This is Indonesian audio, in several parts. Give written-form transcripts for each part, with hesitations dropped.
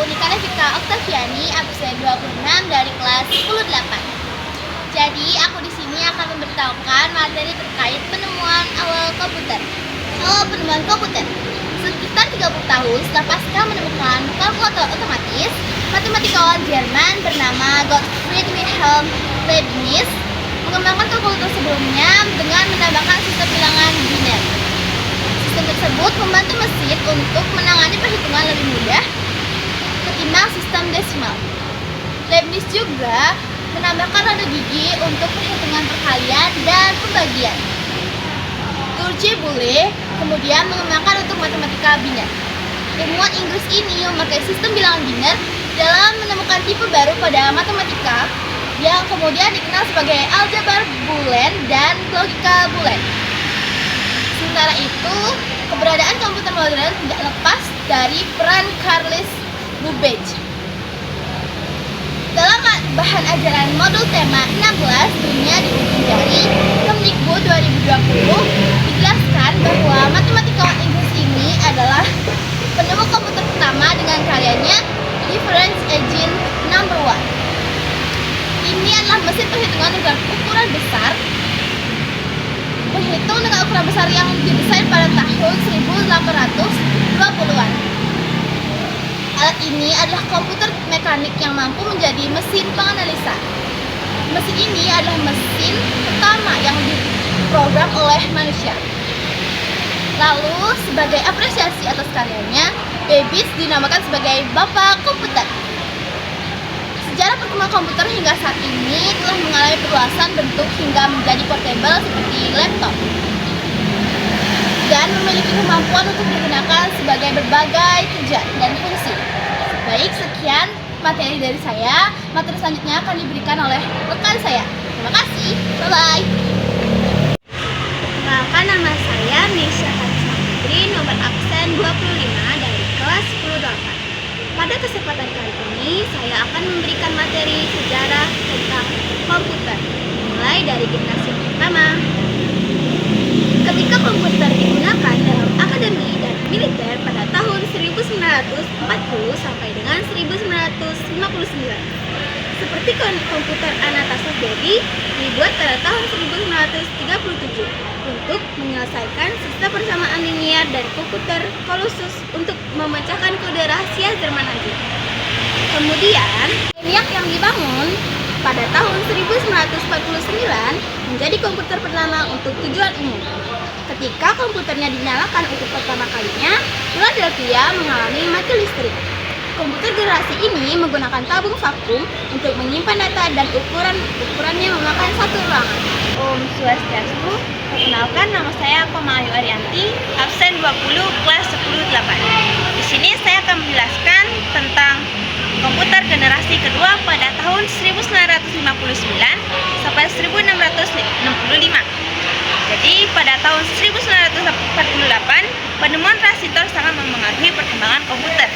Nikana Fika Oktaviani, absen 26 dari kelas 10-8. Jadi, aku di sini akan memberitahukan materi terkait penemuan awal komputer. Awal penemuan komputer. Sekitar 30 tahun setelah Pascal menemukan kalkulator otomatis, matematikawan Jerman bernama Gottfried Wilhelm Leibniz mengembangkan kalkulator sebelumnya dengan menambahkan sistem bilangan biner. Sistem tersebut membantu mesin untuk menangani perhitungan lebih mudah ketimbang sistem desimal. Leibniz juga menambahkan roda gigi untuk perhitungan perkalian dan pembagian. George Boole kemudian mengembangkan untuk matematika biner. Ilmuwan Inggris ini memakai sistem bilangan biner dalam menemukan tipe baru pada matematika yang kemudian dikenal sebagai aljabar Boolean dan logika Boolean. Sementara itu, keberadaan komputer modern tidak lepas dari peran Carles Babbage. Dalam bahan ajaran modul tema 16 dunia di ujung jari Kemdikbud 2020 dijelaskan bahwa matematikawan Inggris ini adalah penemu komputer pertama dengan karyanya Difference Engine Number 1. Ini adalah mesin perhitungan dengan ukuran besar, menghitung dengan ukuran besar yang didesain pada tahun 1820-an. Alat ini adalah komputer mekanik yang mampu menjadi mesin penganalisa. Mesin ini adalah mesin pertama yang diprogram oleh manusia. Lalu, sebagai apresiasi atas karyanya, Babbage dinamakan sebagai Bapak Komputer. Sejarah perkembangan komputer hingga saat ini telah mengalami perluasan bentuk hingga menjadi portable seperti laptop dan memiliki kemampuan untuk digunakan sebagai berbagai tujuan dan fungsi. Baik, sekian materi dari saya. Materi selanjutnya akan diberikan oleh rekan saya. Terima kasih. Bye-bye. Perkenalkan, nama saya Nisha Karisma Putri, nomor absen 25 dari kelas 10-8. Pada kesempatan kali ini, saya akan memberikan materi sejarah tentang komputer, mulai dari generasi pertama. Ketika komputer digunakan dalam akademi dan militer pada tahun 1940 sampai dengan 1959. Seperti komputer Anatoly Baby dibuat pada tahun 1937 untuk menyelesaikan sistem persamaan linier dan komputer Colossus untuk memecahkan kode rahasia Jerman Nazi. Kemudian, ENIAC yang dibangun pada tahun 1949 menjadi komputer pertama untuk tujuan umum. Ketika komputernya dinyalakan untuk pertama kalinya, Philadelphia mengalami mati listrik. Komputer generasi ini menggunakan tabung vakum untuk menyimpan data dan ukurannya memakan satu ruangan. Om Swastiastu, perkenalkan, nama saya Koma Ayu Arianti, absen 20 kelas 10-8. Di sini saya akan menjelaskan tentang komputer generasi kedua pada tahun 1959 sampai 1665. Jadi pada tahun 1948, penemuan transitor sangat mempengaruhi perkembangan komputer.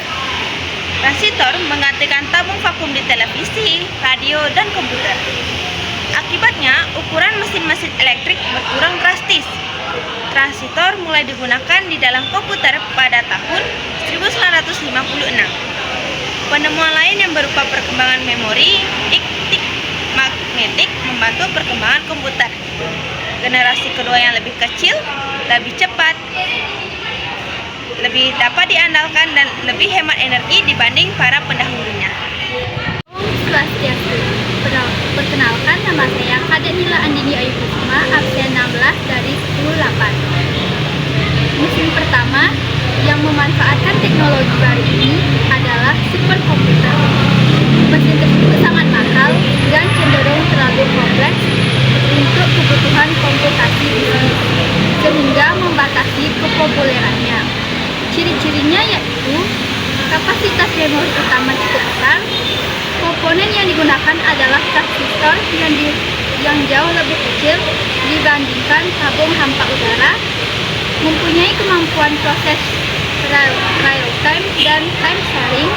Transitor menggantikan tabung vakum di televisi, radio, dan komputer. Akibatnya, ukuran mesin-mesin elektrik berkurang drastis. Transitor mulai digunakan di dalam komputer pada tahun 1956. Penemuan lain yang berupa perkembangan memori, optik magnetik membantu perkembangan komputer. Generasi kedua yang lebih kecil, lebih cepat, lebih dapat diandalkan dan lebih hemat energi dibanding para pendahulunya. Om Swastiastu. Perkenalkan, nama saya Kadek Nila Andini Ayu Kusuma, absen 16 dari 10-8. Mesin pertama yang memanfaatkan teknologi baru ini adalah superkomputer. Mesin tersebut sangat mahal dan cenderung terlalu kompleks untuk kebutuhan komputasi bisnis, sehingga membatasi kepopulerannya. Ciri-cirinya yaitu kapasitas memori utama cukup besar, komponen yang digunakan adalah transistor yang jauh lebih kecil dibandingkan tabung hampa udara, mempunyai kemampuan proses real time dan time sharing,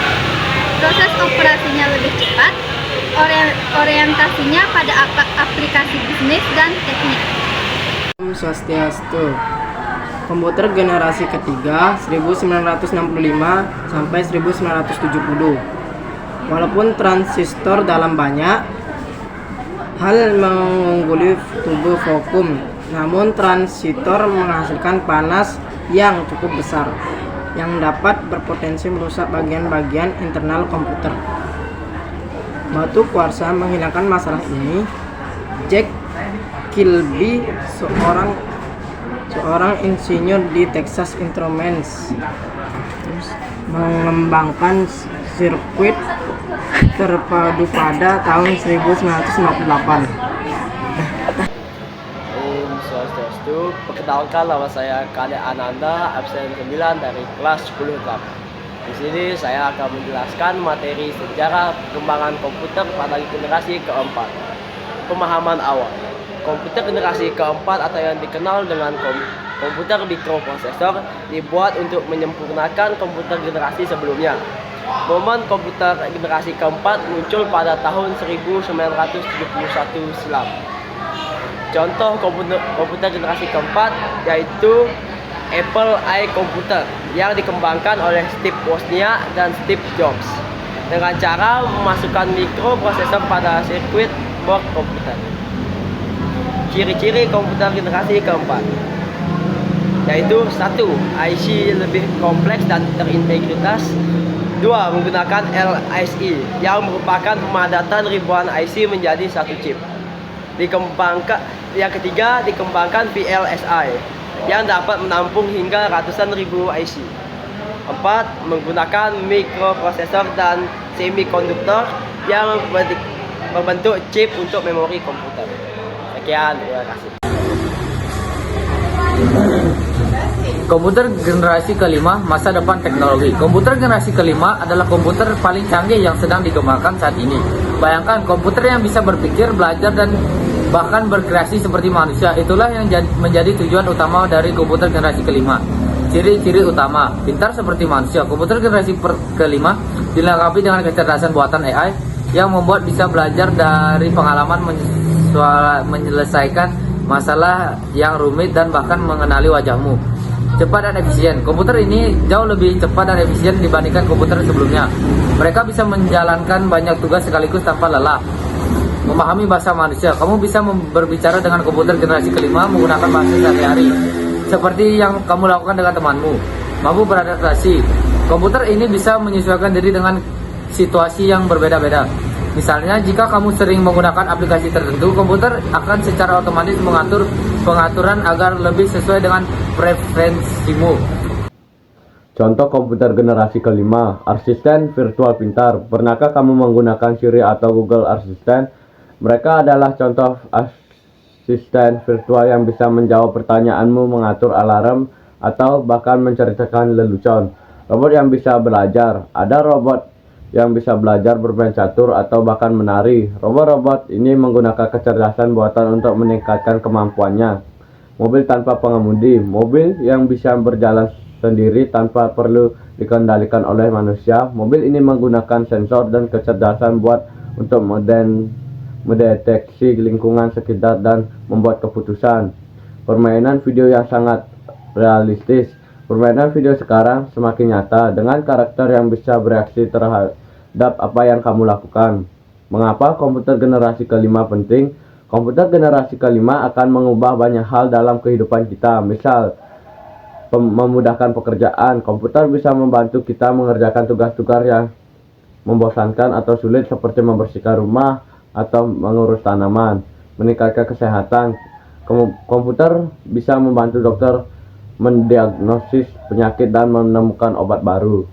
proses operasinya lebih cepat, orientasinya pada aplikasi bisnis dan teknik. Om Swastiastu. Komputer generasi ketiga 1965 sampai 1970. Walaupun transistor dalam banyak hal mengungguli tubuh vakum, namun transistor menghasilkan panas yang cukup besar yang dapat berpotensi merusak bagian-bagian internal komputer. Batu kuarsa menghilangkan masalah ini. Jack Kilby, seorang insinyur di Texas Instruments, mengembangkan sirkuit terpadu pada tahun 1958. Om Swastiastu, perkenalkan nama saya Kade Ananda, absen 9 dari kelas 10 KAP. Di sini saya akan menjelaskan materi sejarah perkembangan komputer pada generasi keempat. Pemahaman awal. Komputer generasi keempat atau yang dikenal dengan komputer mikroprosesor dibuat untuk menyempurnakan komputer generasi sebelumnya. Momen komputer generasi keempat muncul pada tahun 1971 silam. Contoh komputer generasi keempat yaitu Apple I Computer yang dikembangkan oleh Steve Wozniak dan Steve Jobs dengan cara memasukkan mikroprosesor pada sirkuit board komputer. Ciri-ciri komputer generasi keempat yaitu 1. IC lebih kompleks dan terintegritas. 2. Menggunakan LSI yang merupakan pemadatan ribuan IC menjadi satu chip. Yang ketiga, dikembangkan VLSI yang dapat menampung hingga ratusan ribu IC. 4. Menggunakan mikroprosesor dan semikonduktor yang membentuk chip untuk memori komputer. Sekian, terima kasih. Komputer generasi kelima, masa depan teknologi. Komputer generasi kelima adalah komputer paling canggih yang sedang dikembangkan saat ini. Bayangkan, komputer yang bisa berpikir, belajar, dan bahkan berkreasi seperti manusia. Itulah yang menjadi tujuan utama dari komputer generasi kelima. Ciri-ciri utama: pintar seperti manusia. Komputer generasi kelima dilengkapi dengan kecerdasan buatan AI yang membuat bisa belajar dari pengalaman, menyelesaikan masalah yang rumit, dan bahkan mengenali wajahmu. Cepat dan efisien. Komputer ini jauh lebih cepat dan efisien dibandingkan komputer sebelumnya. Mereka bisa menjalankan banyak tugas sekaligus tanpa lelah. Memahami bahasa manusia. Kamu bisa berbicara dengan komputer generasi kelima menggunakan bahasa sehari-hari, seperti yang kamu lakukan dengan temanmu. Mampu beradaptasi. Komputer ini bisa menyesuaikan diri dengan situasi yang berbeda-beda. Misalnya, jika kamu sering menggunakan aplikasi tertentu, komputer akan secara otomatis mengatur pengaturan agar lebih sesuai dengan preferensimu. Contoh komputer generasi kelima, asisten virtual pintar. Pernahkah kamu menggunakan Siri atau Google Assistant? Mereka adalah contoh asisten virtual yang bisa menjawab pertanyaanmu, mengatur alarm, atau bahkan menceritakan lelucon. Robot yang bisa belajar. Ada robot yang bisa belajar bermain catur atau bahkan menari. Robot-robot ini menggunakan kecerdasan buatan untuk meningkatkan kemampuannya. Mobil tanpa pengemudi. Mobil yang bisa berjalan sendiri tanpa perlu dikendalikan oleh manusia. Mobil ini menggunakan sensor dan kecerdasan buat untuk mendeteksi lingkungan sekitar dan membuat keputusan. Permainan video yang sangat realistis. Permainan video sekarang semakin nyata dengan karakter yang bisa bereaksi terhadap apa yang kamu lakukan. Mengapa komputer generasi kelima penting? Komputer generasi kelima akan mengubah banyak hal dalam kehidupan kita. Misal, memudahkan pekerjaan. Komputer bisa membantu kita mengerjakan tugas-tugas yang membosankan atau sulit seperti membersihkan rumah atau mengurus tanaman. Meningkatkan kesehatan. Komputer bisa membantu dokter mendiagnosis penyakit dan menemukan obat baru.